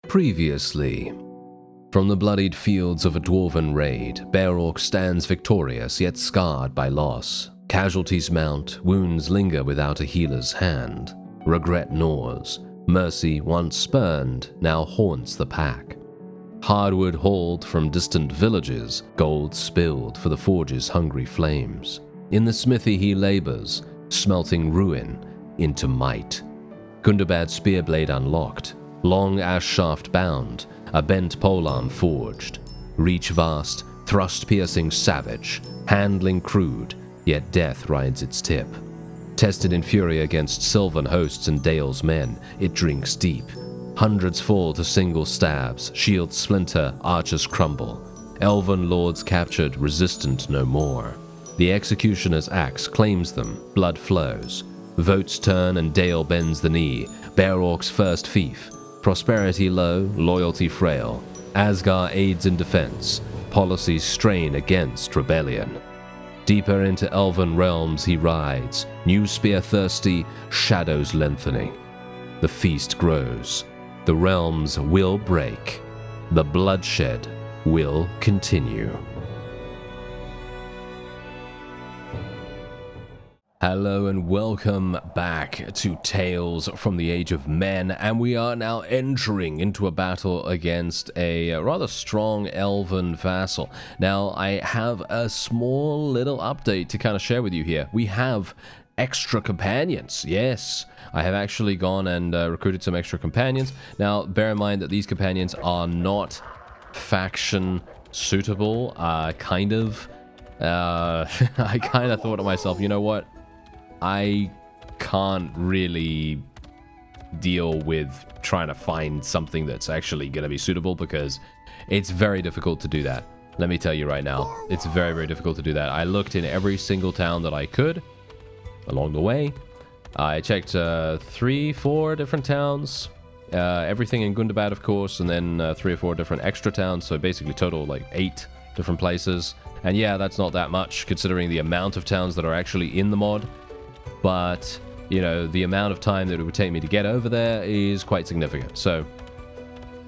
Previously. From the bloodied fields of a dwarven raid, Bear-Orc stands victorious yet scarred by loss. Casualties mount, wounds linger without a healer's hand. Regret gnaws. Mercy, once spurned, now haunts the pack. Hardwood hauled from distant villages, gold spilled for the forge's hungry flames. In the smithy he labors, smelting ruin into might. Gundabad's spearblade unlocked, long ash shaft bound, a bent polearm forged. Reach vast, thrust-piercing savage, handling crude, yet death rides its tip. Tested in fury against sylvan hosts and Dale's men, it drinks deep. Hundreds fall to single stabs, shields splinter, archers crumble. Elven lords captured, resistant no more. The executioner's axe claims them, blood flows. Votes turn and Dale bends the knee, Bear-Orc's first fief. Prosperity low, loyalty frail. Asgard aids in defense, policies strain against rebellion. Deeper into elven realms he rides, new spear thirsty, shadows lengthening. The feast grows. The realms will break. The bloodshed will continue. Hello and welcome back to Tales from the Age of Men, and we are now entering into a battle against a rather strong elven vassal. Now, I have a small little update to kind of share with you here. We have extra companions. Yes, I have actually gone and recruited some extra companions. Now, bear in mind that these companions are not faction suitable. I kind of thought to myself, you know what? I can't really deal with trying to find something that's actually going to be suitable because it's very difficult to do that. Let me tell you right now, it's very, very difficult to do that. I looked in every single town that I could along the way. I checked 3-4 different towns, everything in Gundabad, of course, and then 3 or 4 different extra towns. So basically total like 8 different places. And yeah, that's not that much considering the amount of towns that are actually in the mod. But, you know, the amount of time that it would take me to get over there is quite significant. So,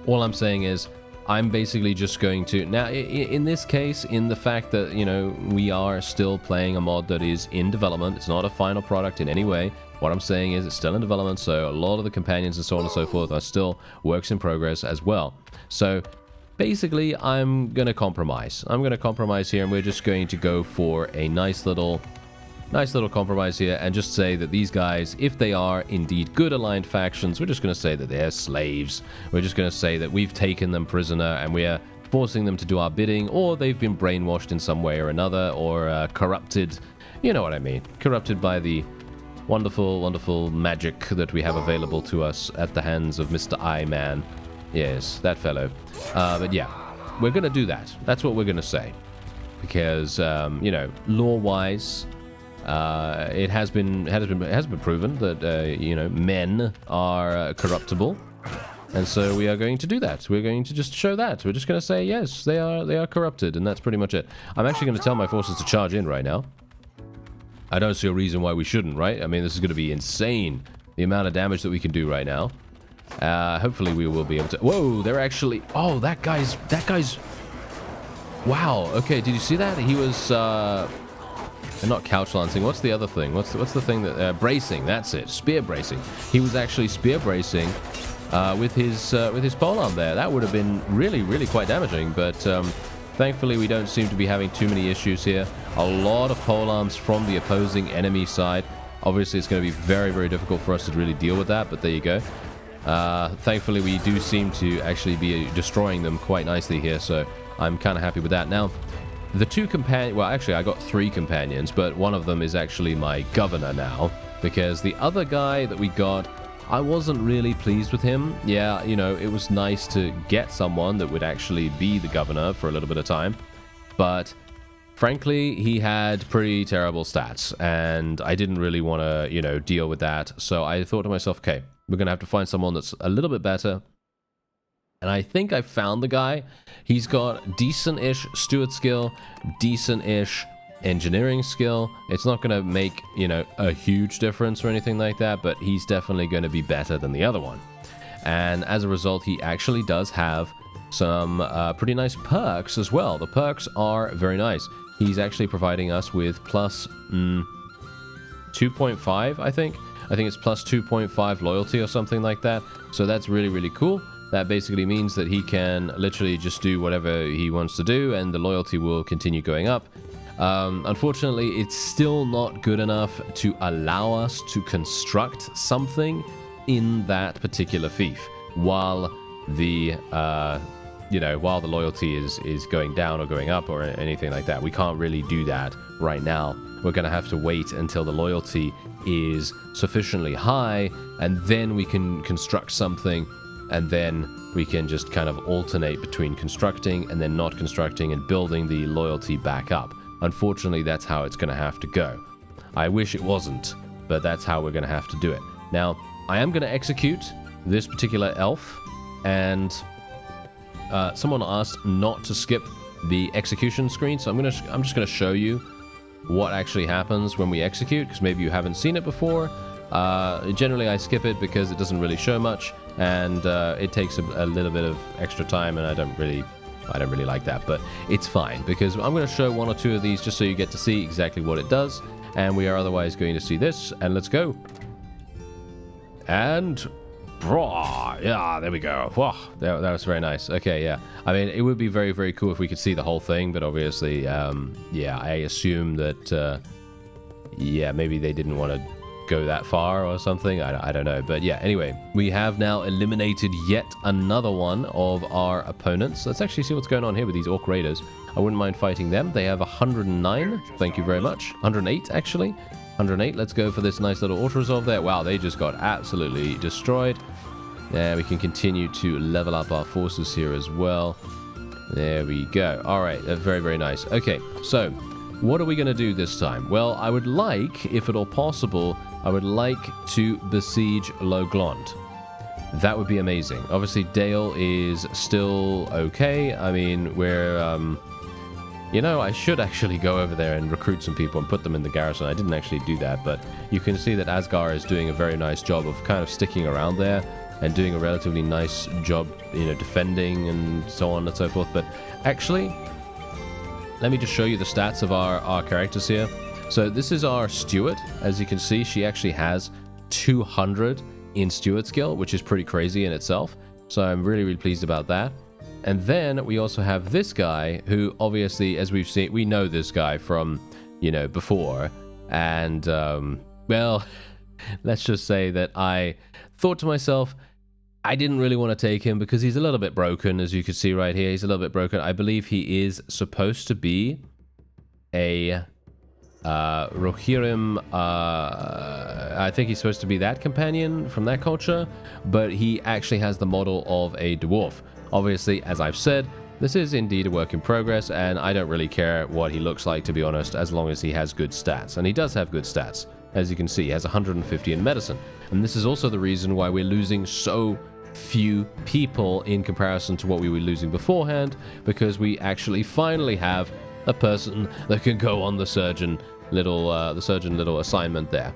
all I'm saying is, I'm basically just going to... Now, in this case, in the fact that, you know, we are still playing a mod that is in development, it's not a final product in any way. What I'm saying is it's still in development, so a lot of the companions and so on and so forth are still works in progress as well. So, basically, I'm going to compromise. I'm going to compromise here, and we're just going to go for a nice little compromise here and just say that these guys, if they are indeed good aligned factions, we're just going to say that they're slaves. We're just going to say that we've taken them prisoner and we're forcing them to do our bidding, or they've been brainwashed in some way or another, or corrupted. You know what I mean. Corrupted by the wonderful, wonderful magic that we have available to us at the hands of Mr. I-Man. Yes, that fellow. But yeah, we're going to do that. That's what we're going to say. Because, you know, lore-wise... it has been proven that you know, men are corruptible, and so we are going to do that. We're going to just show that. We're just going to say yes, they are corrupted, and that's pretty much it. I'm actually going to tell my forces to charge in right now. I don't see a reason why we shouldn't, right? I mean, this is going to be insane, the amount of damage that we can do right now. Hopefully, we will be able to. Whoa, they're actually. Oh, that guy's. Wow. Okay, did you see that? He was. And not couch lancing. What's the other thing? What's the thing that bracing? That's it. Spear bracing. He was actually spear bracing with his polearm there. That would have been really, really quite damaging. But thankfully, we don't seem to be having too many issues here. A lot of polearms from the opposing enemy side. Obviously, it's going to be very, very difficult for us to really deal with that. But there you go. Thankfully, we do seem to actually be destroying them quite nicely here. So I'm kind of happy with that. Now, the 2 companions... Well, actually, I got 3 companions, but one of them is actually my governor now, because the other guy that we got, I wasn't really pleased with him. Yeah, you know, it was nice to get someone that would actually be the governor for a little bit of time, but frankly, he had pretty terrible stats, and I didn't really want to, you know, deal with that, so I thought to myself, okay, we're going to have to find someone that's a little bit better. And I think I found the guy. He's got decent-ish steward skill, decent-ish engineering skill. It's not going to make, you know, a huge difference or anything like that, but he's definitely going to be better than the other one. And as a result, he actually does have some pretty nice perks as well. The perks are very nice. He's actually providing us with plus 2.5, I think. I think it's plus 2.5 loyalty or something like that. So that's really, really cool. That basically means that he can literally just do whatever he wants to do, and the loyalty will continue going up. Unfortunately, it's still not good enough to allow us to construct something in that particular fief, while the while the loyalty is going down or going up or anything like that. We can't really do that right now. We're going to have to wait until the loyalty is sufficiently high, and then we can construct something, and then we can just kind of alternate between constructing and then not constructing and building the loyalty back up. Unfortunately, that's how it's going to have to go. I wish it wasn't, but that's how we're going to have to do it. Now, I am going to execute this particular elf, and someone asked not to skip the execution screen, so I'm just going to show you what actually happens when we execute, because maybe you haven't seen it before. Generally, I skip it because it doesn't really show much, and it takes a little bit of extra time, and I don't really like that, but it's fine, because I'm going to show one or two of these just so you get to see exactly what it does, and we are otherwise going to see this, and let's go. And yeah, there we go. Wow, that was very nice. Okay, yeah. I mean, it would be very, very cool if we could see the whole thing, but obviously, yeah, I assume that, yeah, maybe they didn't want to go that far or something. I don't know. But yeah, anyway, we have now eliminated yet another one of our opponents. Let's actually see what's going on here with these Orc Raiders. I wouldn't mind fighting them. They have 109. Thank you very much. 108, actually. 108. Let's go for this nice little auto-resolve there. Wow, they just got absolutely destroyed. Yeah, we can continue to level up our forces here as well. There we go. All right, very, very nice. Okay, so what are we going to do this time? Well, I would like, if at all possible, I would like to besiege Loglond. That would be amazing. Obviously, Dale is still okay. I mean, we're... you know, I should actually go over there and recruit some people and put them in the garrison. I didn't actually do that, but you can see that Asgar is doing a very nice job of kind of sticking around there and doing a relatively nice job, you know, defending and so on and so forth. But actually, let me just show you the stats of our characters here. So this is our steward. As you can see, she actually has 200 in steward skill, which is pretty crazy in itself. So I'm really, really pleased about that. And then we also have this guy who obviously, as we've seen, we know this guy from, you know, before. And, well, let's just say that I thought to myself, I didn't really want to take him because he's a little bit broken, as you can see right here. He's a little bit broken. I believe he is supposed to be a Rohirrim. I think he's supposed to be that companion from that culture, but he actually has the model of a dwarf. Obviously, as I've said, this is indeed a work in progress, and I don't really care what he looks like, to be honest, as long as he has good stats. And he does have good stats. As you can see, he has 150 in medicine. And this is also the reason why we're losing so few people in comparison to what we were losing beforehand, because we actually finally have a person that can go on the surgeon little assignment there.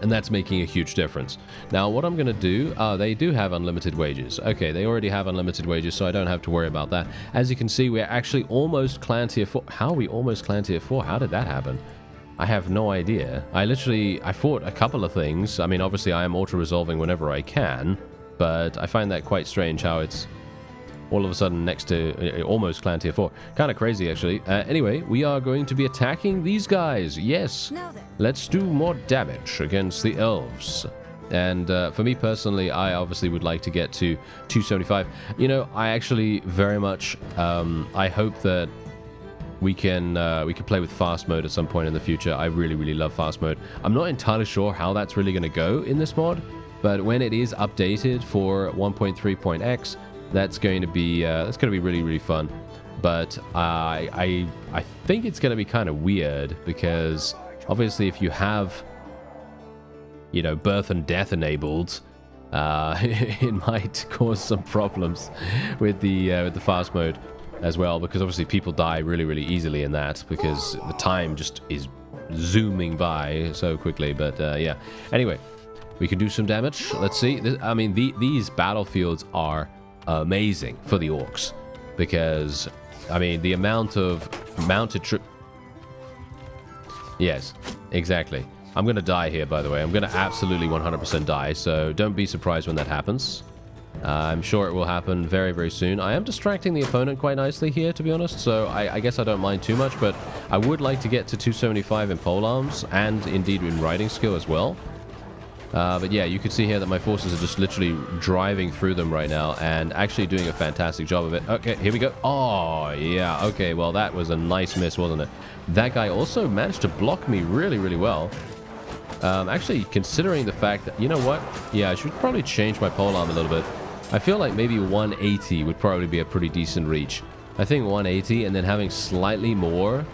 And that's making a huge difference. Now, what I'm going to do, they do have unlimited wages. Okay, they already have unlimited wages, so I don't have to worry about that. As you can see, we're actually almost clan tier 4. How are we almost clan tier 4? How did that happen? I have no idea. I fought a couple of things. I mean, obviously, I am auto-resolving whenever I can, but I find that quite strange how it's all of a sudden next to almost clan tier 4. Kind of crazy, actually. Anyway, we are going to be attacking these guys. Yes. Let's do more damage against the elves. And for me personally, I obviously would like to get to 275. You know, I actually very much, I hope that we can play with fast mode at some point in the future. I really, really love fast mode. I'm not entirely sure how that's really going to go in this mod, but when it is updated for 1.3.x, that's going to be really, really fun. But I think it's going to be kind of weird, because obviously if you have, you know, birth and death enabled, it might cause some problems with the fast mode as well, because obviously people die really, really easily in that, because the time just is zooming by so quickly. But yeah, anyway, We can do some damage. Let's see. I mean, these battlefields are amazing for the orcs. Because, I mean, the amount of mounted troop... Yes, exactly. I'm going to die here, by the way. I'm going to absolutely 100% die, so don't be surprised when that happens. I'm sure it will happen very, very soon. I am distracting the opponent quite nicely here, to be honest, so I guess I don't mind too much, but I would like to get to 275 in polearms, and indeed in riding skill as well. But yeah, you can see here that my forces are just literally driving through them right now, and actually doing a fantastic job of it. Okay, here we go. Oh, yeah, okay, well, that was a nice miss, wasn't it? That guy also managed to block me really, really well. Actually, considering the fact that, you know what? Yeah, I should probably change my polearm a little bit. I feel like maybe 180 would probably be a pretty decent reach. I think 180 and then having slightly more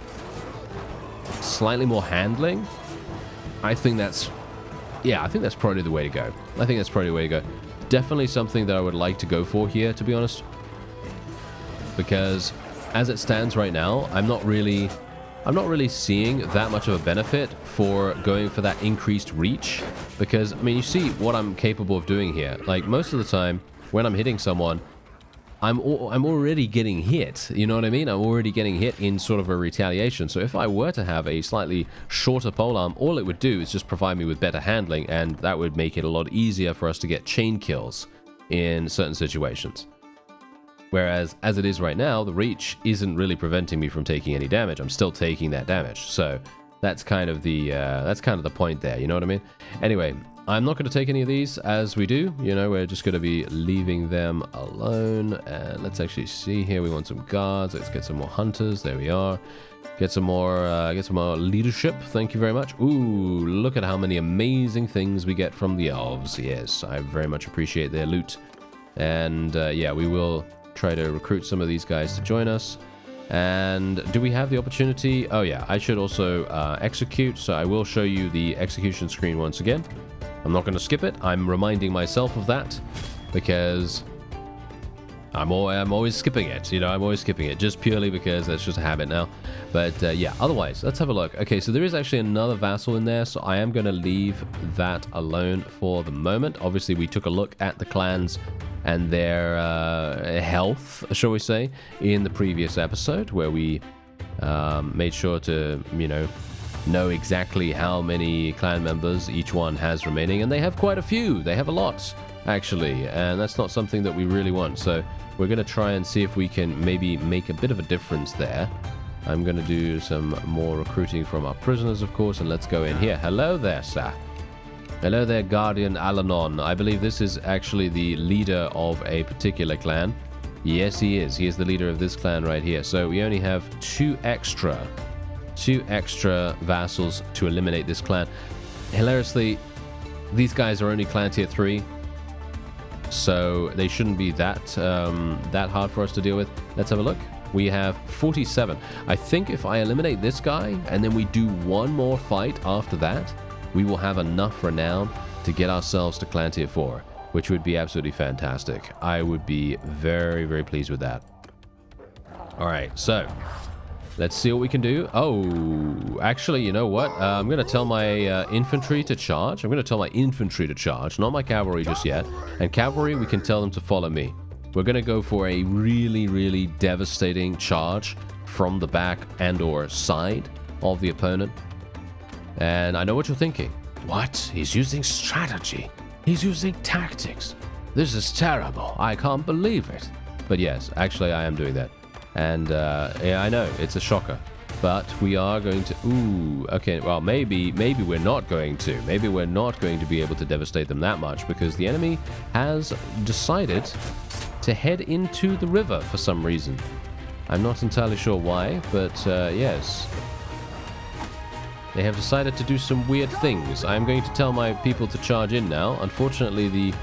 handling. I think that's probably the way to go. I think that's probably the way to go. Definitely something that I would like to go for here, to be honest. Because as it stands right now, I'm not really seeing that much of a benefit for going for that increased reach. Because, I mean, you see what I'm capable of doing here. Like, most of the time, when I'm hitting someone, I'm already getting hit. You know what I mean? I'm already getting hit in sort of a retaliation. So if I were to have a slightly shorter polearm, all it would do is just provide me with better handling, and that would make it a lot easier for us to get chain kills in certain situations. Whereas, as it is right now, the reach isn't really preventing me from taking any damage. I'm still taking that damage. So that's kind of the point there. You know what I mean? Anyway, I'm not going to take any of these as we do. You know, we're just going to be leaving them alone. And let's actually see here. We want some guards. Let's get some more hunters. There we are. Get some more leadership. Thank you very much. Ooh, look at how many amazing things we get from the elves. Yes, I very much appreciate their loot. And yeah, we will try to recruit some of these guys to join us. And do we have the opportunity? Oh yeah, I should also execute, so I will show you the execution screen once again. I'm not going to skip it. I'm reminding myself of that because I'm always skipping it. You know, I'm always skipping it just purely because that's just a habit now. But yeah, otherwise, let's have a look. Okay, so there is actually another vassal in there, so I am going to leave that alone for the moment. Obviously, we took a look at the clans and their health, shall we say, in the previous episode, where we made sure to, you know exactly how many clan members each one has remaining, and they have quite a few. They have a lot, actually, and that's not something that we really want. So we're going to try and see if we can maybe make a bit of a difference there. I'm going to do some more recruiting from our prisoners, of course, and let's go in here. Hello there, sir. Hello there, Guardian Alanon. I believe this is actually the leader of a particular clan. Yes, he is. He is the leader of this clan right here. So we only have two extra vassals to eliminate this clan. Hilariously, these guys are only clan tier 3, so they shouldn't be that hard for us to deal with. Let's have a look. We have 47. I think if I eliminate this guy and then we do one more fight after that, we will have enough renown to get ourselves to clan tier 4, which would be absolutely fantastic. I would be very, very pleased with that. All right, so let's see what we can do. Oh, actually, you know what? I'm going to tell my infantry to charge. I'm going to tell my infantry to charge, not my cavalry just yet. And cavalry, we can tell them to follow me. We're going to go for a really, really devastating charge from the back and or side of the opponent. And I know what you're thinking. What? He's using strategy. He's using tactics. This is terrible. I can't believe it. But yes, actually, I am doing that. And yeah, I know it's a shocker, but we are going to. Ooh, okay. Well, maybe we're not going to. Maybe we're not going to be able to devastate them that much because the enemy has decided to head into the river for some reason. I'm not entirely sure why, but yes, they have decided to do some weird things. I'm going to tell my people to charge in now. Unfortunately,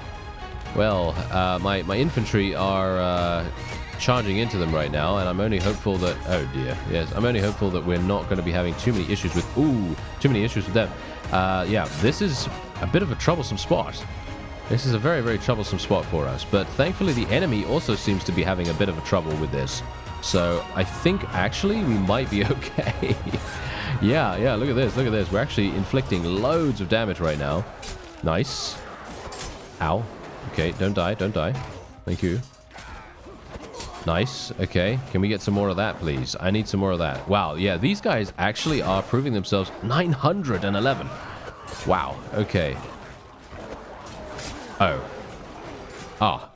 my infantry are charging into them right now, and I'm only hopeful that, oh dear, yes, I'm only hopeful that we're not going to be having too many issues with them. Yeah, this is a bit of a troublesome spot. This is a very, very troublesome spot for us, but thankfully the enemy also seems to be having a bit of a trouble with this. So I think actually we might be okay. Yeah, look at this. We're actually inflicting loads of damage right now. Nice. Ow. Okay, don't die, don't die. Thank you. Nice. Okay, can we get some more of that, please? I need some more of that. Wow, yeah, these guys actually are proving themselves. 911. Wow, okay. Oh. Ah.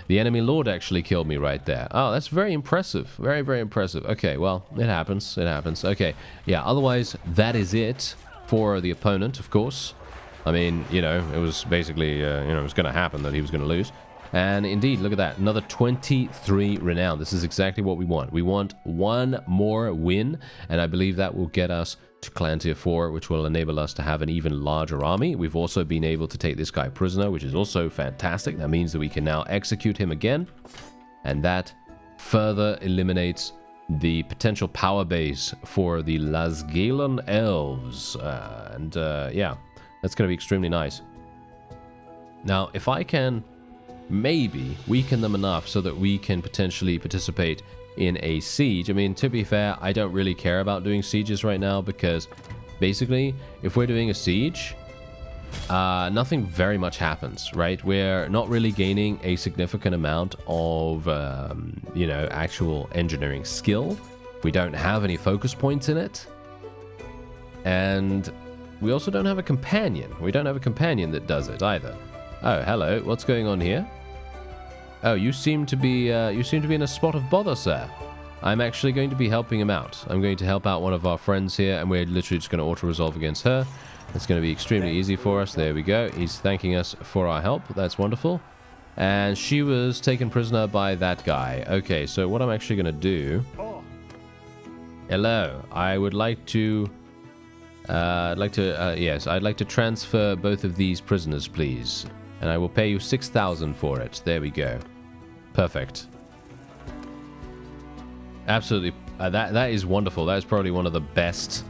The enemy lord actually killed me right there. Oh, that's very impressive. Very, very impressive. Okay, well, it happens. It happens. Okay, yeah, otherwise, that is it for the opponent, of course. I mean, you know, it was basically, it was going to happen that he was going to lose. And indeed, look at that. Another 23 renown. This is exactly what we want. We want one more win, and I believe that will get us to Clan Tier 4, which will enable us to have an even larger army. We've also been able to take this guy prisoner, which is also fantastic. That means that we can now execute him again, and that further eliminates the potential power base for the Lasgalen elves. Yeah, that's going to be extremely nice. Now, if I can maybe weaken them enough so that we can potentially participate in a siege. I mean, to be fair, I don't really care about doing sieges right now because basically, if we're doing a siege, nothing very much happens, right? We're not really gaining a significant amount of, actual engineering skill. We don't have any focus points in it. And we also don't have a companion. We don't have a companion that does it either. Oh, hello. What's going on here? Oh, you seem to be in a spot of bother, sir. I'm actually going to be helping him out. I'm going to help out one of our friends here, and we're literally just going to auto-resolve against her. It's going to be extremely easy for us. There we go. He's thanking us for our help. That's wonderful. And she was taken prisoner by that guy. Okay, so what I'm actually going to do... Hello. I would like to... I'd like to transfer both of these prisoners, please. And I will pay you 6,000 for it. There we go. Perfect. Absolutely. That is wonderful. That is probably one of the best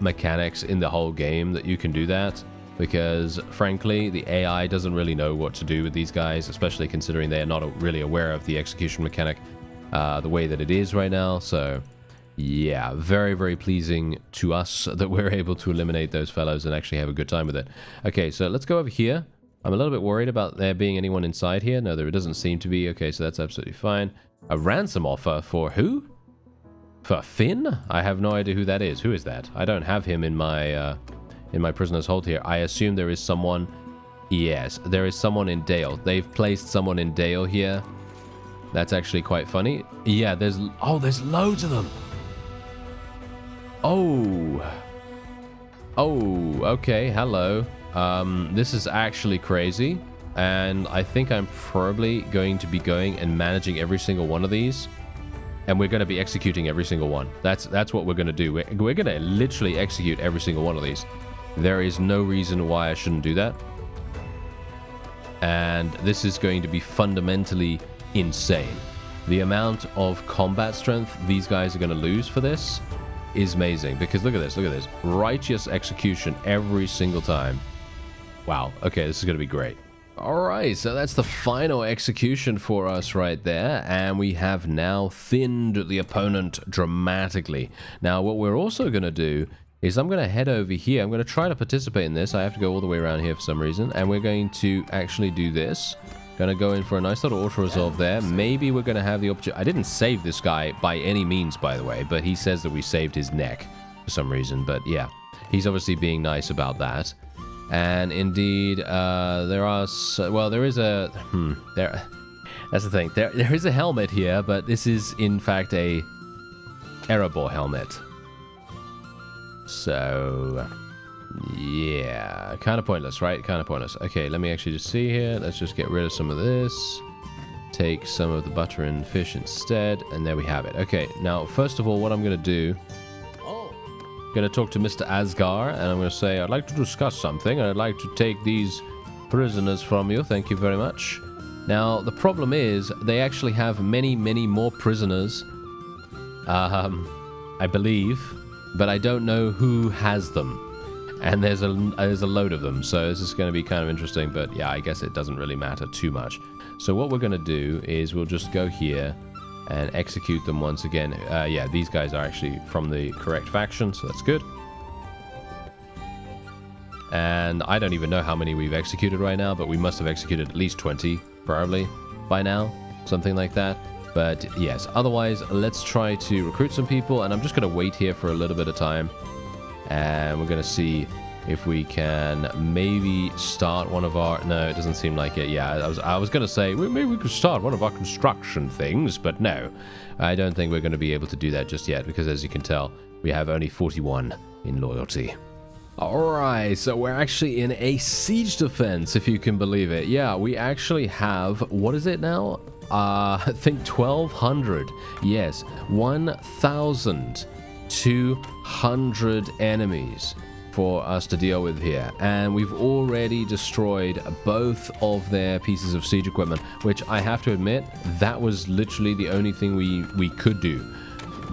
mechanics in the whole game that you can do that. Because, frankly, the AI doesn't really know what to do with these guys, especially considering they are not really aware of the execution mechanic the way that it is right now. So... yeah, very, very pleasing to us that we're able to eliminate those fellows and actually have a good time with it. Okay, so let's go over here. I'm a little bit worried about there being anyone inside here. No, there doesn't seem to be. Okay, so that's absolutely fine. A ransom offer for who? For Finn? I have no idea who that is. Who is that? I don't have him in my prisoner's hold here. I assume there is someone... yes, there is someone in Dale. They've placed someone in Dale here. That's actually quite funny. Yeah, there's loads of them. Oh, okay, hello. This is actually crazy, and I think I'm probably going to be going and managing every single one of these, and we're going to be executing every single one. That's what we're going to do. We're going to literally execute every single one of these. There is no reason why I shouldn't do that, and this is going to be fundamentally insane. The amount of combat strength these guys are going to lose for this is amazing, because look at this righteous execution every single time. Wow, okay, this is gonna be great. All right, so that's the final execution for us right there, and we have now thinned the opponent dramatically. Now what we're also gonna do is I'm gonna head over here. I'm gonna try to participate in this. I have to go all the way around here for some reason, and we're going to actually do this. Gonna go in for a nice little auto-resolve there. Maybe we're gonna have the opportunity... I didn't save this guy by any means, by the way, but he says that we saved his neck for some reason. But yeah, he's obviously being nice about that. And indeed, there is a... that's the thing. There is a helmet here, but this is, in fact, a Erebor helmet. So... yeah, kind of pointless, right? Kind of pointless. Okay, let me actually just see here. Let's just get rid of some of this. Take some of the butter and fish instead. And there we have it. Okay, now, first of all, what I'm going to do... I'm going to talk to Mr. Asgar, and I'm going to say, I'd like to discuss something. I'd like to take these prisoners from you. Thank you very much. Now, the problem is, they actually have many, many more prisoners. I believe. But I don't know who has them. And there's a load of them, so this is going to be kind of interesting, but yeah, I guess it doesn't really matter too much. So what we're going to do is we'll just go here and execute them once again. Yeah, these guys are actually from the correct faction, so that's good. And I don't even know how many we've executed right now, but we must have executed at least 20, probably, by now. Something like that. But yes, otherwise, let's try to recruit some people. And I'm just going to wait here for a little bit of time. And we're going to see if we can maybe start one of our... No, it doesn't seem like it. Yeah, I was going to say, maybe we could start one of our construction things. But no, I don't think we're going to be able to do that just yet. Because as you can tell, we have only 41 in loyalty. Alright, so we're actually in a siege defense, if you can believe it. Yeah, we actually have, what is it now? I think 1,200. Yes, 1,200 enemies for us to deal with here. And we've already destroyed both of their pieces of siege equipment, which I have to admit, that was literally the only thing we could do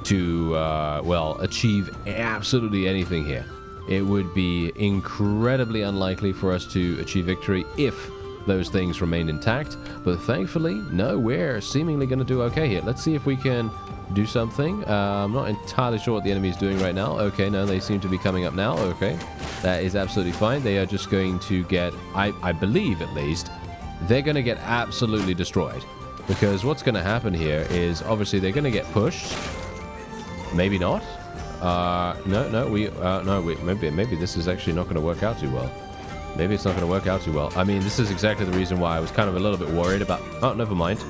to, well, achieve absolutely anything here. It would be incredibly unlikely for us to achieve victory if those things remained intact. But thankfully, no, we're seemingly going to do okay here. Let's see if we can do something. I'm not entirely sure what the enemy is doing right now. Okay, no, they seem to be coming up now. Okay, that is absolutely fine. They are just going to get, I believe at least, they're going to get absolutely destroyed. Because what's going to happen here is, obviously, they're going to get pushed. Maybe not. Maybe this is actually not going to work out too well. Maybe it's not going to work out too well. I mean, this is exactly the reason why I was kind of a little bit worried about... Oh, never mind.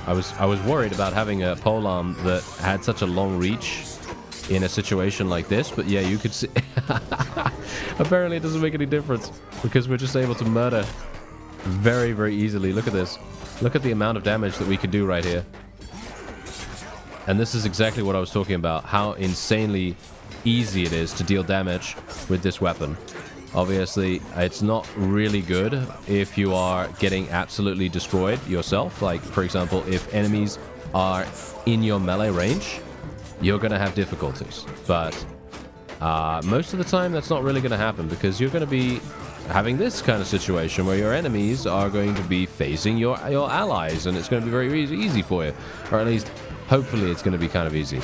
I was worried about having a polearm that had such a long reach in a situation like this, but yeah, you could see... Apparently it doesn't make any difference, because we're just able to murder very, very easily. Look at this. Look at the amount of damage that we can do right here. And this is exactly what I was talking about, how insanely easy it is to deal damage with this weapon. Obviously, it's not really good if you are getting absolutely destroyed yourself. Like, for example, if enemies are in your melee range, you're going to have difficulties. But most of the time, that's not really going to happen, because you're going to be having this kind of situation where your enemies are going to be facing your allies, and it's going to be very easy for you. Or at least... hopefully it's going to be kind of easy.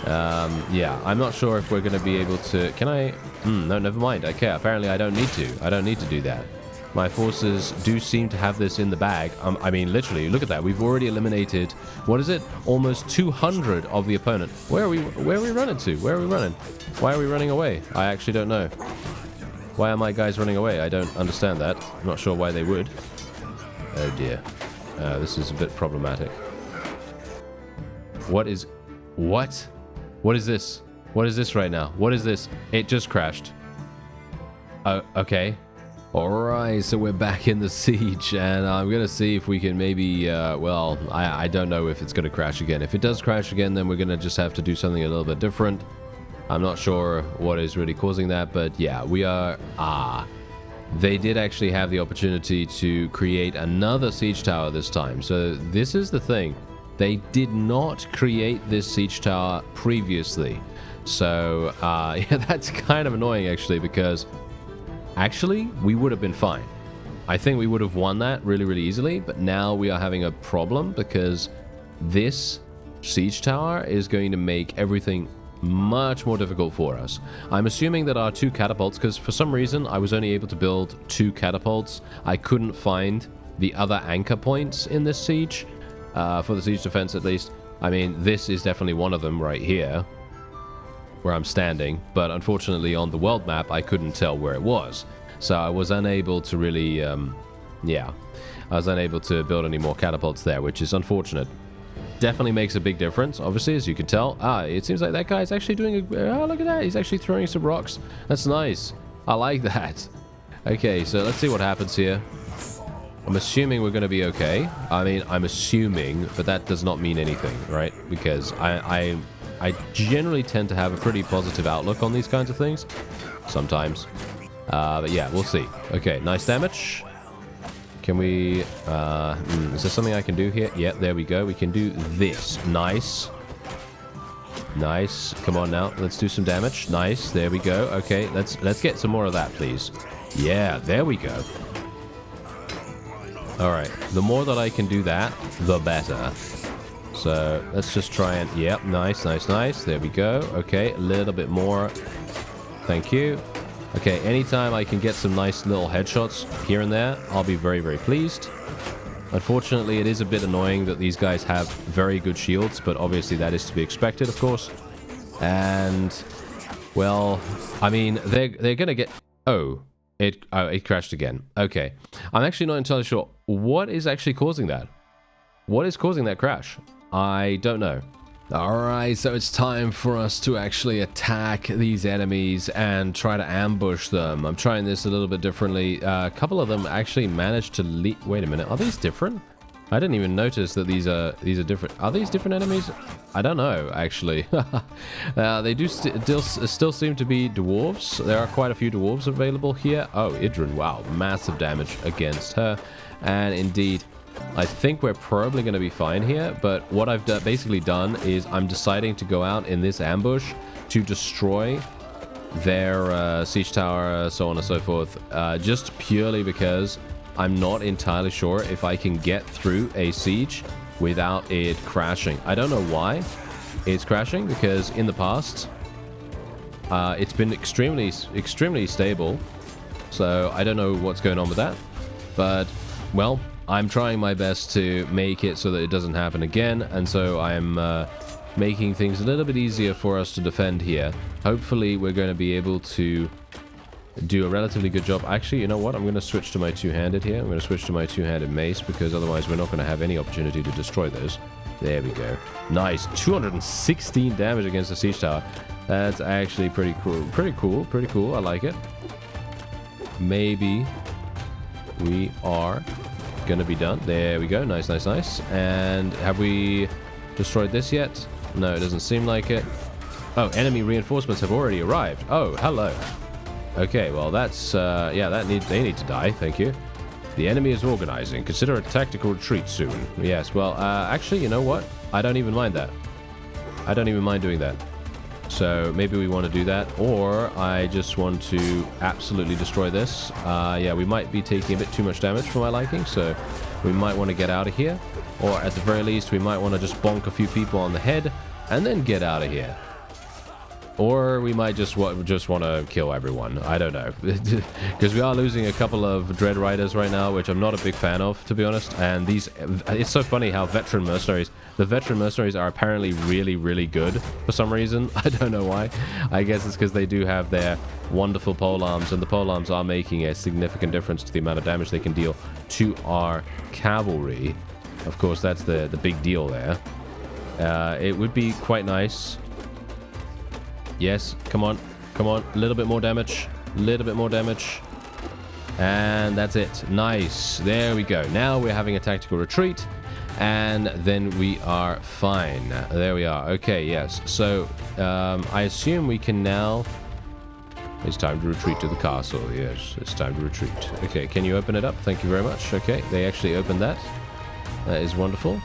Yeah, I'm not sure if we're going to be able to... Can I... no, never mind. Okay, apparently I don't need to. I don't need to do that. My forces do seem to have this in the bag. I mean, literally, look at that. We've already eliminated... What is it? Almost 200 of the opponent. Where are we running to? Where are we running? Why are we running away? I actually don't know. Why are my guys running away? I don't understand that. I'm not sure why they would. Oh, dear. This is a bit problematic. What is this? What is this right now? What is this? It just crashed. Okay. Alright, so we're back in the siege, and I'm going to see if we can maybe, well, I don't know if it's going to crash again. If it does crash again, then we're going to just have to do something a little bit different. I'm not sure what is really causing that, but yeah, we are... They did actually have the opportunity to create another siege tower this time. So this is the thing. They did not create this siege tower previously. So, yeah, that's kind of annoying, actually, because actually, we would have been fine. I think we would have won that really, really easily, but now we are having a problem because this siege tower is going to make everything much more difficult for us. I'm assuming that our 2 catapults, because for some reason I was only able to build 2 catapults. I couldn't find the other anchor points in this siege. For the siege defense, at least. I mean, this is definitely one of them right here, where I'm standing. But unfortunately, on the world map, I couldn't tell where it was. So I was unable to really, yeah. I was unable to build any more catapults there, which is unfortunate. Definitely makes a big difference, obviously, as you can tell. It seems like that guy's actually doing a... Oh, look at that. He's actually throwing some rocks. That's nice. I like that. Okay, so let's see what happens here. I'm assuming we're going to be okay. I mean, I'm assuming, but that does not mean anything, right? Because I generally tend to have a pretty positive outlook on these kinds of things. Sometimes. But yeah, we'll see. Okay, nice damage. Can we... is there something I can do here? Yeah, there we go. We can do this. Nice. Nice. Come on now. Let's do some damage. Nice. There we go. Okay, let's get some more of that, please. Yeah, there we go. Alright, the more that I can do that, the better. So, let's just try and... Yep, nice, nice, nice. There we go. Okay, a little bit more. Thank you. Okay, anytime I can get some nice little headshots here and there, I'll be very, very pleased. Unfortunately, it is a bit annoying that these guys have very good shields, but obviously that is to be expected, of course. And, well, I mean, they're gonna get... Oh, it crashed again. Okay. I'm actually not entirely sure. What is actually causing that? What is causing that crash? I don't know. Alright, so it's time for us to actually attack these enemies and try to ambush them. I'm trying this a little bit differently. A couple of them actually managed to leap... Wait a minute, are these different? I didn't even notice that these are different. Are these different enemies? I don't know, actually. They do still seem to be dwarves. There are quite a few dwarves available here. Oh, Idrun, wow, massive damage against her. And indeed... I think we're probably going to be fine here, but what I've basically done is I'm deciding to go out in this ambush to destroy their siege tower, so on and so forth, just purely because I'm not entirely sure if I can get through a siege without it crashing. I don't know why it's crashing, because in the past, it's been extremely stable, so I don't know what's going on with that, but, well... I'm trying my best to make it so that it doesn't happen again, and so I'm making things a little bit easier for us to defend here. Hopefully, we're going to be able to do a relatively good job. Actually, you know what? I'm going to switch to my two-handed here. I'm going to switch to my two-handed mace, because otherwise we're not going to have any opportunity to destroy those. There we go. Nice. 216 damage against the siege tower. That's actually pretty cool. Pretty cool. I like it. Maybe we are... gonna be done. There we go. Nice. And have we destroyed this yet? No, it doesn't seem like it. Oh, enemy reinforcements have already arrived. Oh, hello. Okay, well that's yeah, they need to die. Thank you. The enemy is organizing. Consider a tactical retreat soon. Yes, well, actually, you know what? I don't even mind that. I don't even mind doing that. So maybe we want to do that, or I just want to absolutely destroy this. Yeah, we might be taking a bit too much damage for my liking, so we might want to get out of here. Or at the very least, we might want to just bonk a few people on the head and then get out of here. Or we might just want to kill everyone. I don't know. Because we are losing a couple of Dread Riders right now, which I'm not a big fan of, to be honest. And these... It's so funny how veteran mercenaries... The veteran mercenaries are apparently really, really good for some reason. I don't know why. I guess it's because they do have their wonderful polearms, and the polearms are making a significant difference to the amount of damage they can deal to our cavalry. Of course, that's the big deal there. It would be quite nice... Yes, come on. A little bit more damage. And that's it. Nice. There we go. Now we're having a tactical retreat, and then we are fine. There we are. Okay, yes. So, I assume we can now... It's time to retreat to the castle. Yes, it's time to retreat. Okay, can you open it up? Thank you very much. Okay, they actually opened that. That is wonderful.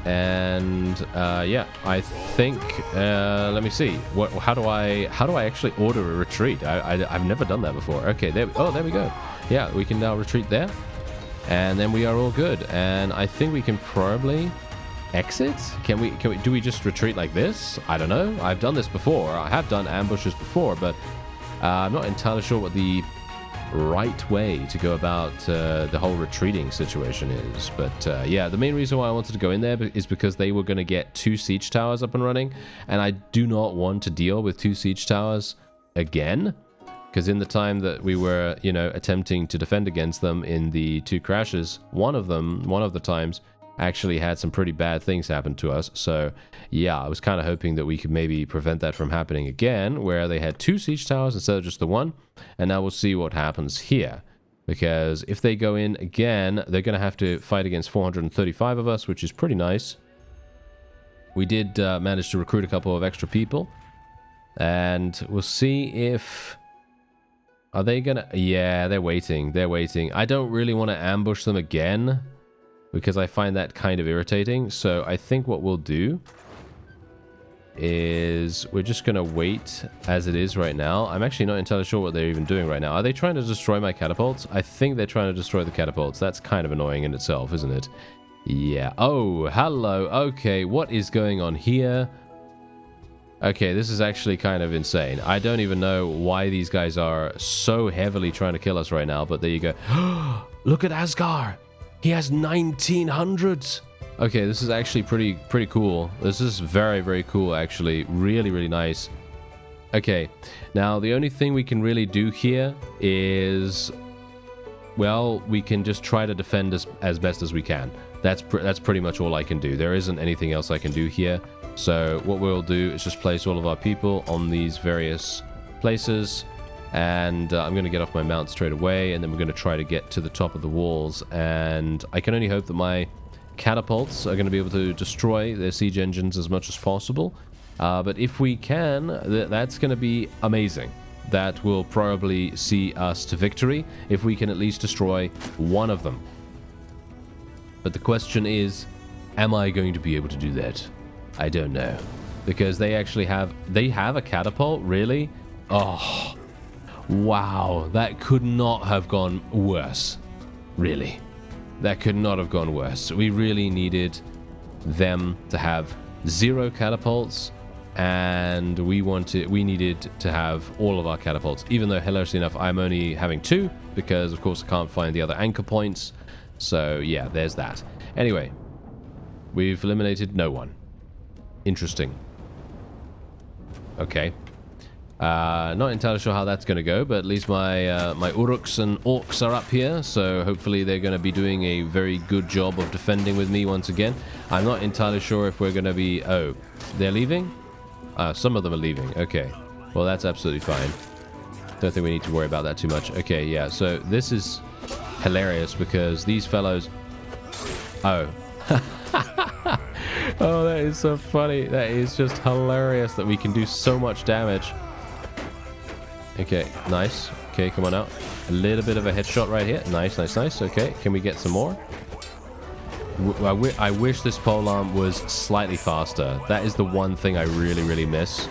And yeah, I think let me see. How do I actually order a retreat? I've never done that before. Okay, there we go. Yeah, we can now retreat there, and then we are all good. And I think we can probably exit. Can we do we just retreat like this? I don't know. I've done this before. I have done ambushes before, but I'm not entirely sure what the right way to go about the whole retreating situation is. But yeah, the main reason why I wanted to go in there is because they were going to get 2 siege towers up and running, and I do not want to deal with 2 siege towers again, because in the time that we were, you know, attempting to defend against them in the 2 crashes, one of the times actually had some pretty bad things happen to us. So yeah, I was kind of hoping that we could maybe prevent that from happening again, where they had 2 siege towers instead of just the 1. And now we'll see what happens here, because if they go in again, they're going to have to fight against 435 of us, which is pretty nice. We did manage to recruit a couple of extra people, and we'll see if... Are they gonna... Yeah, they're waiting. I don't really want to ambush them again, because I find that kind of irritating. So I think what we'll do is we're just going to wait as it is right now. I'm actually not entirely sure what they're even doing right now. Are they trying to destroy my catapults? I think they're trying to destroy the catapults. That's kind of annoying in itself, isn't it? Yeah. Oh, hello. Okay, what is going on here? Okay, this is actually kind of insane. I don't even know why these guys are so heavily trying to kill us right now, but there you go. Look at Asgard! He has 1900s! Okay, this is actually pretty cool. This is very, very cool, actually. Really, really nice. Okay, now the only thing we can really do here is... well, we can just try to defend as best as we can. That's pretty much all I can do. There isn't anything else I can do here. So what we'll do is just place all of our people on these various places. And I'm going to get off my mount straight away. And then we're going to try to get to the top of the walls. And I can only hope that my catapults are going to be able to destroy their siege engines as much as possible. But if we can, that's going to be amazing. That will probably see us to victory if we can at least destroy one of them. But the question is, am I going to be able to do that? I don't know. Because they actually have a catapult? Really? Oh, wow. That could not have gone worse. Really. That could not have gone worse. We really needed them to have 0 catapults. And we needed to have all of our catapults, even though hilariously enough I'm only having 2 because of course I can't find the other anchor points. So yeah, there's that. Anyway, we've eliminated no one. Interesting. Okay. Not entirely sure how that's going to go, but at least my my Uruks and Orcs are up here, so hopefully they're going to be doing a very good job of defending with me once again. I'm not entirely sure if we're going to be... oh, they're leaving? Some of them are leaving. Okay. Well, that's absolutely fine. Don't think we need to worry about that too much. Okay, yeah. So this is hilarious because these fellows... oh. Oh, that is so funny. That is just hilarious that we can do so much damage. Okay, nice. Okay, come on out. A little bit of a headshot right here. Nice, nice, nice. Okay, can we get some more? I wish this polearm was slightly faster. That is the one thing I really, really miss.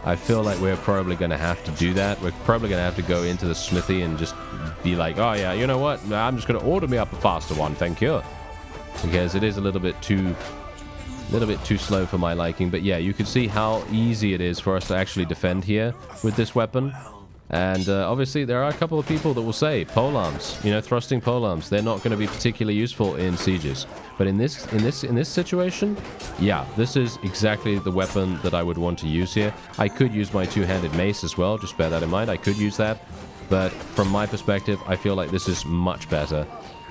I feel like we're probably going to have to do that. We're probably going to have to go into the smithy and just be like, oh yeah, you know what? I'm just going to order me up a faster one, thank you. Because it is a little bit too slow for my liking. But yeah, you can see how easy it is for us to actually defend here with this weapon. And obviously there are a couple of people that will say polearms, you know, thrusting polearms, they're not going to be particularly useful in sieges. But in this situation, yeah, this is exactly the weapon that I would want to use here. I could use my two-handed mace as well, just bear that in mind. I could use that, but from my perspective, I feel like this is much better.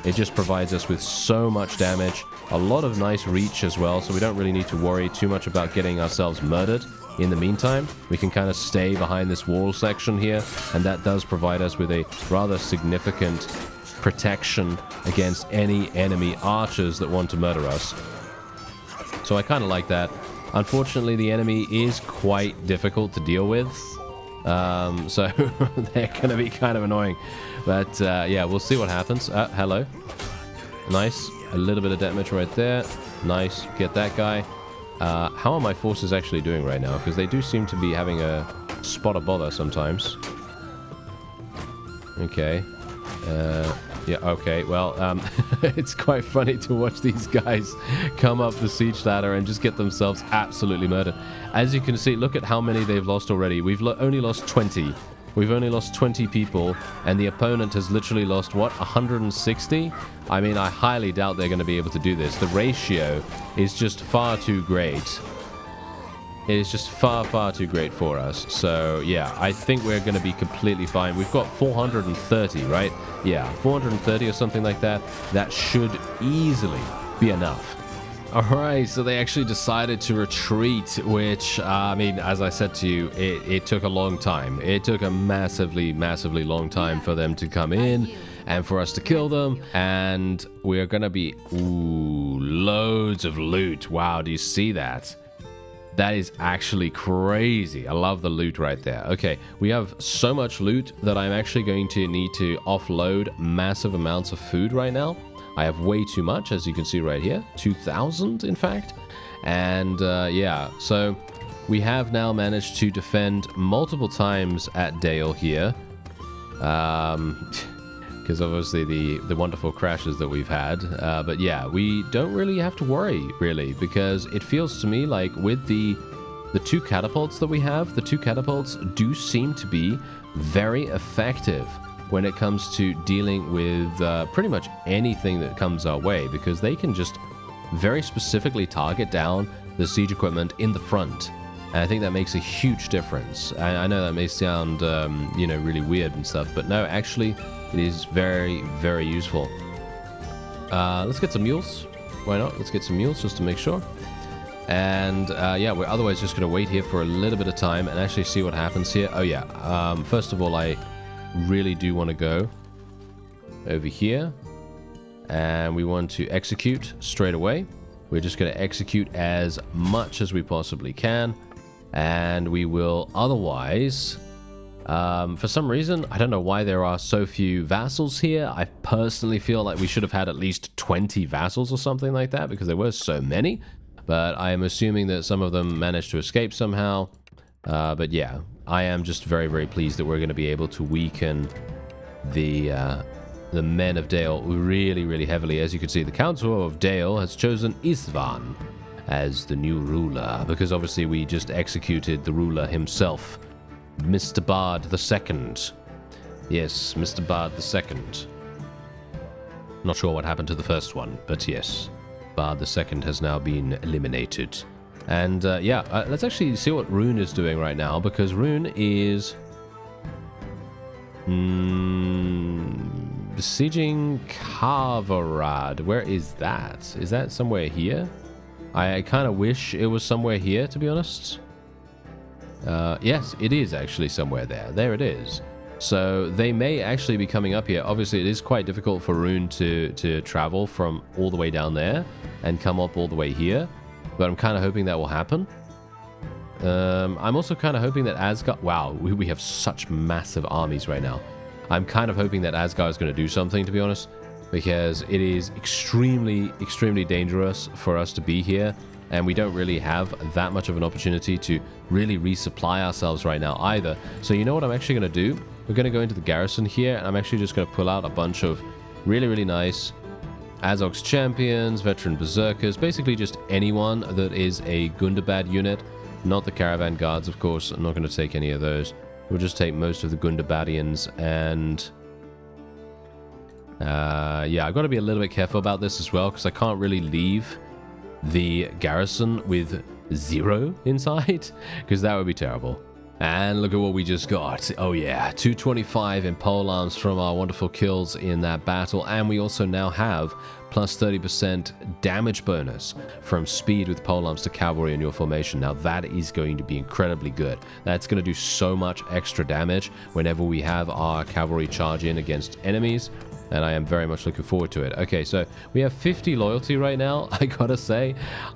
It just provides us with so much damage, a lot of nice reach as well, so we don't really need to worry too much about getting ourselves murdered. In the meantime, we can kind of stay behind this wall section here, and that does provide us with a rather significant protection against any enemy archers that want to murder us. So I kind of like that. Unfortunately, the enemy is quite difficult to deal with, so they're going to be kind of annoying. But yeah, we'll see what happens. Hello. Nice. A little bit of damage right there. Nice. Get that guy. How are my forces actually doing right now? Because they do seem to be having a spot of bother sometimes. Okay. Yeah, okay. Well, it's quite funny to watch these guys come up the siege ladder and just get themselves absolutely murdered. As you can see, look at how many they've lost already. We've only lost 20. We've only lost 20 people, and the opponent has literally lost, what, 160? I mean, I highly doubt they're going to be able to do this. The ratio is just far too great. It is just far, far too great for us. So, yeah, I think we're going to be completely fine. We've got 430, right? Yeah, 430 or something like that. That should easily be enough. Alright, so they actually decided to retreat, which, I mean, as I said to you, it took a long time. It took a massively, massively long time for them to come in and for us to kill them. And we're gonna be... ooh, loads of loot. Wow, do you see that? That is actually crazy. I love the loot right there. Okay, we have so much loot that I'm actually going to need to offload massive amounts of food right now. I have way too much, as you can see right here. 2,000, in fact. And, yeah, so we have now managed to defend multiple times at Dale here. Because obviously the wonderful crashes that we've had. But, yeah, we don't really have to worry, really, because it feels to me like with the the 2 catapults that we have, the 2 catapults do seem to be very effective when it comes to dealing with pretty much anything that comes our way, because they can just very specifically target down the siege equipment in the front. And I think that makes a huge difference. I know that may sound, you know, really weird and stuff, but no, actually, it is very, very useful. Let's get some mules. Why not? Let's get some mules just to make sure. And yeah, we're otherwise just going to wait here for a little bit of time and actually see what happens here. Oh yeah, first of all, I really do want to go over here. And we want to execute straight away. We're just going to execute as much as we possibly can. And we will otherwise, for some reason, I don't know why there are so few vassals here. I personally feel like we should have had at least 20 vassals or something like that, because there were so many. But I am assuming that some of them managed to escape somehow. But yeah, I am just very, very pleased that we're going to be able to weaken the men of Dale really, really heavily. As you can see, the Council of Dale has chosen Isvan as the new ruler, because obviously we just executed the ruler himself, Mr. Bard II. Yes, Mr. Bard II. Not sure what happened to the first one, but yes, Bard II has now been eliminated. And yeah, let's actually see what Rune is doing right now, because Rune is besieging Harad. Where is that? Is that somewhere here? I kind of wish it was somewhere here, to be honest. Yes, it is actually somewhere there. There it is. So they may actually be coming up here. Obviously, it is quite difficult for Rune to travel from all the way down there and come up all the way here. But I'm kind of hoping that will happen. I'm also kind of hoping that Asgard... Wow, we have such massive armies right now. I'm kind of hoping that Asgard is going to do something, to be honest, because it is extremely, extremely dangerous for us to be here, and we don't really have that much of an opportunity to really resupply ourselves right now either. So you know what I'm actually going to do? We're going to go into the garrison here, and I'm actually just going to pull out a bunch of really, really nice Azog's champions, veteran berserkers, basically just anyone that is a Gundabad unit, not the caravan guards, of course. I'm not going to take any of those. We'll just take most of the Gundabadians, and yeah, I've got to be a little bit careful about this as well, because I can't really leave the garrison with 0 inside, because that would be terrible. And look at what we just got. Oh yeah, 225 in polearms from our wonderful kills in that battle, and we also now have plus 30% damage bonus from speed with polearms to cavalry in your formation. Now that is going to be incredibly good. That's going to do so much extra damage whenever we have our cavalry charge in against enemies, and I am very much looking forward to it. Okay, so we have 50 loyalty right now. I gotta say,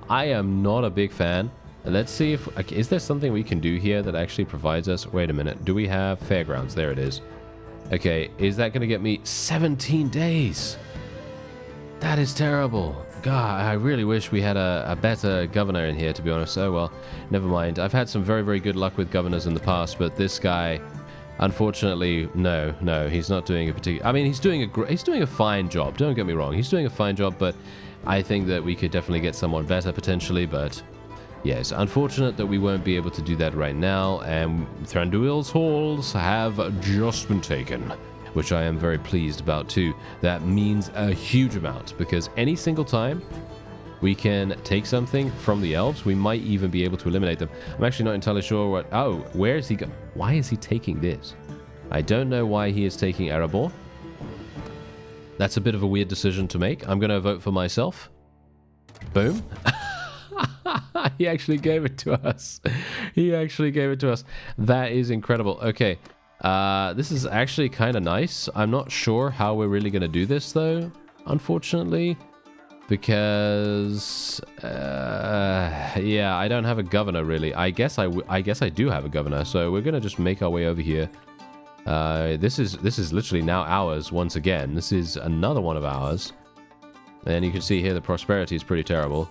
I am not a big fan. Let's see if... Is there something we can do here that actually provides us... Wait a minute. Do we have fairgrounds? There it is. Okay, is that going to get me 17 days? That is terrible. God, I really wish we had a better governor in here, to be honest. Oh, well, never mind. I've had some very, very good luck with governors in the past, but this guy... Unfortunately, no, he's not doing a particular... I mean, he's doing a fine job. Don't get me wrong. He's doing a fine job, but I think that we could definitely get someone better, potentially, but... Yes, unfortunate that we won't be able to do that right now, and Thranduil's halls have just been taken, which I am very pleased about too. That means a huge amount, because any single time we can take something from the elves, we might even be able to eliminate them. I'm actually not entirely sure what... Oh, where is he going? Why is he taking this? I don't know why he is taking Erebor. That's a bit of a weird decision to make. I'm going to vote for myself. Boom. He actually gave it to us. He actually gave it to us. That is incredible. Okay. This is actually kind of nice. I'm not sure how we're really going to do this, though, unfortunately. Because, yeah, I don't have a governor, really. I guess I do have a governor, so we're going to just make our way over here. This is literally now ours once again. This is another one of ours. And you can see here the prosperity is pretty terrible.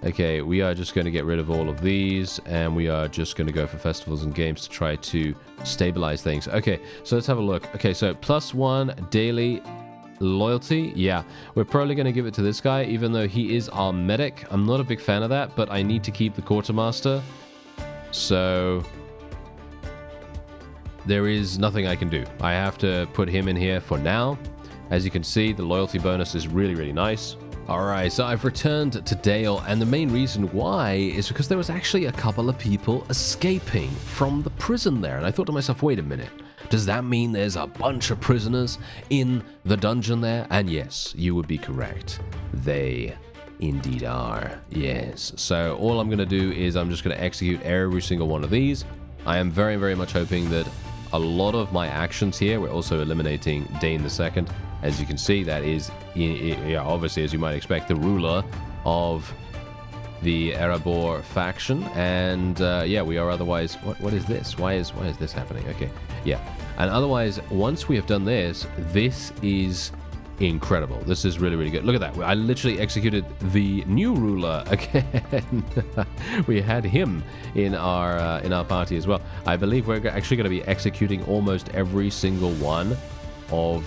Okay, we are just going to get rid of all of these, and we are just going to go for festivals and games to try to stabilize things. Okay, so let's have a look. Okay, so +1 daily loyalty. Yeah, we're probably going to give it to this guy, even though he is our medic. I'm not a big fan of that, but I need to keep the quartermaster. So there is nothing I can do. I have to put him in here for now. As you can see, the loyalty bonus is really, really nice. Alright, so I've returned to Dale, and the main reason why is because there was actually a couple of people escaping from the prison there. And I thought to myself, wait a minute, does that mean there's a bunch of prisoners in the dungeon there? And yes, you would be correct. They indeed are. Yes. So all I'm going to do is I'm just going to execute every single one of these. I am very, very much hoping that a lot of my actions here, we're also eliminating Dane II. As you can see, that is, yeah, obviously, as you might expect, the ruler of the Erebor faction. And yeah, we are otherwise... What is this? Why is this happening? Okay, yeah. And otherwise, once we have done this, this is incredible. This is really, really good. Look at that. I literally executed the new ruler again. We had him in our party as well. I believe we're actually going to be executing almost every single one of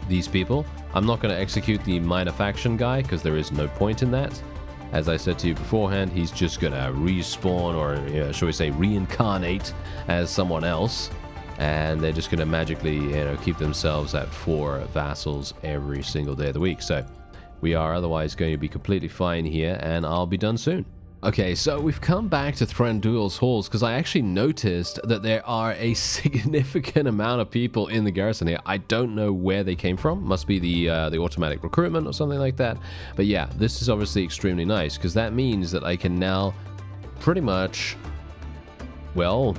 these people. I'm not going to execute the minor faction guy because there is no point in that. As I said to you beforehand, he's just going to respawn, or shall we say reincarnate as someone else, and they're just going to magically keep themselves at 4 vassals every single day of the week. So we are otherwise going to be completely fine here, and I'll be done soon. Okay, so we've come back to Thranduil's halls because I actually noticed that there are a significant amount of people in the garrison here. I don't know where they came from. Must be the automatic recruitment or something like that. But yeah, this is obviously extremely nice because that means that I can now pretty much, well,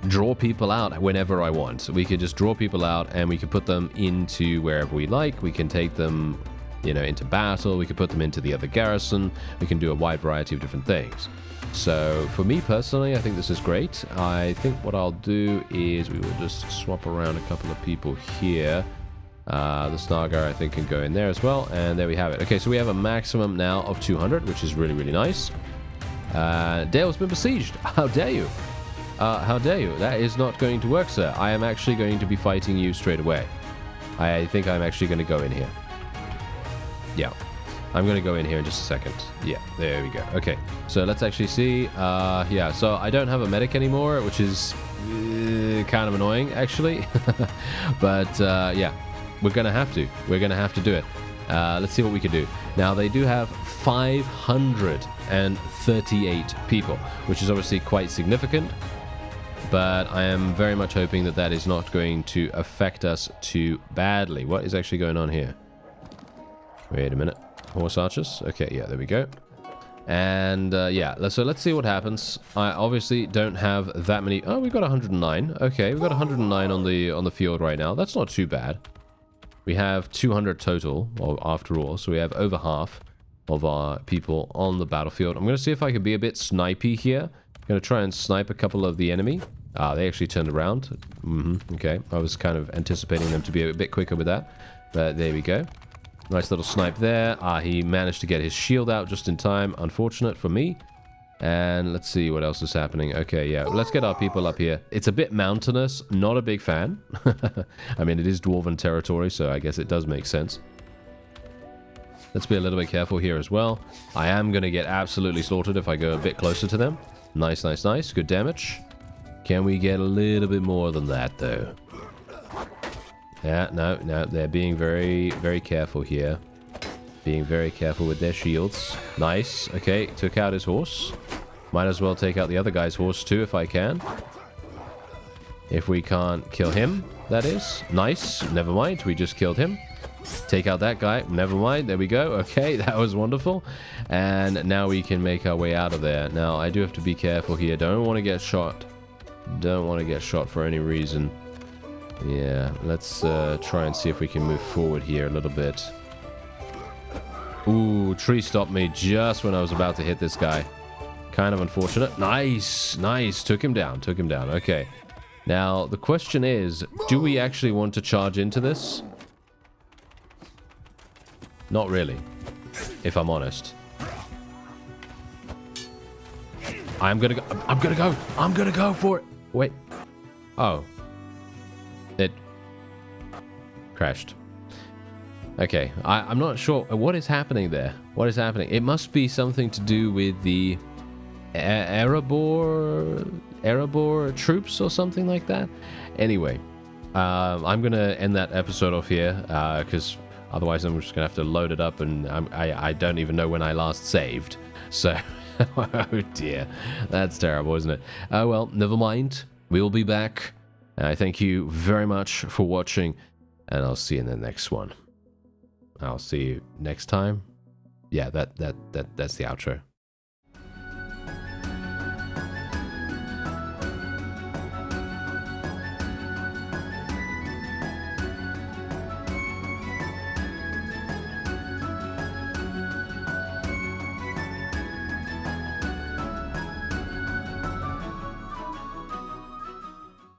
draw people out whenever I want. So we could just draw people out and we could put them into wherever we like. We can take them into battle. We could put them into the other garrison. We can do a wide variety of different things. So for me personally, I think this is great. I think what I'll do is we will just swap around a couple of people here. The Snagar, I think, can go in there as well. And there we have it. Okay, so we have a maximum now of 200, which is really, really nice. Dale's been besieged. How dare you? How dare you? That is not going to work, sir. I am actually going to be fighting you straight away. I think I'm actually going to go in here. Yeah, I'm going to go in here in just a second. Yeah, there we go. Okay, so let's actually see. Yeah, so I don't have a medic anymore, which is kind of annoying, actually. But yeah, we're going to have to. We're going to have to do it. Let's see what we can do. Now, they do have 538 people, which is obviously quite significant. But I am very much hoping that that is not going to affect us too badly. What is actually going on here? Wait a minute. Horse archers? Okay, yeah, there we go. And yeah, so let's see what happens. I obviously don't have that many. Oh, we've got 109. Okay, we've got 109 on the field right now. That's not too bad. We have 200 total, after all. So we have over half of our people on the battlefield. I'm going to see if I can be a bit snipey here. I'm going to try and snipe a couple of the enemy. They actually turned around. Okay, I was kind of anticipating them to be a bit quicker with that. But there we go. Nice little snipe there. He managed to get his shield out just in time. Unfortunate for me. And let's see what else is happening. Okay, yeah. Let's get our people up here. It's a bit mountainous. Not a big fan. I mean, it is dwarven territory, so I guess it does make sense. Let's be a little bit careful here as well. I am going to get absolutely slaughtered if I go a bit closer to them. Nice, nice, nice. Good damage. Can we get a little bit more than that, though? Yeah, no, they're being very, very careful here. Being very careful with their shields. Nice. Okay, took out his horse. Might as well take out the other guy's horse too if I can. If we can't kill him, that is. Nice. Never mind, we just killed him. Take out that guy. Never mind. There we go. Okay, that was wonderful. And now we can make our way out of there. Now, I do have to be careful here. Don't want to get shot. Don't want to get shot for any reason. Yeah, let's try and see if we can move forward here a little bit. Ooh, tree stopped me just when I was about to hit this guy. Kind of unfortunate. Nice, nice. Took him down, took him down. Okay. Now, the question is, do we actually want to charge into this? Not really, if I'm honest. I'm gonna go for it. Wait. Oh. It crashed. Okay, I'm not sure what is happening there. What is happening? It must be something to do with the Erebor troops or something like that. Anyway, I'm gonna end that episode off here because otherwise I'm just gonna have to load it up, and I don't even know when I last saved. So, oh dear, that's terrible, isn't it? Oh well, never mind. We'll be back. I thank you very much for watching, and I'll see you in the next one. I'll see you next time. Yeah, that's the outro.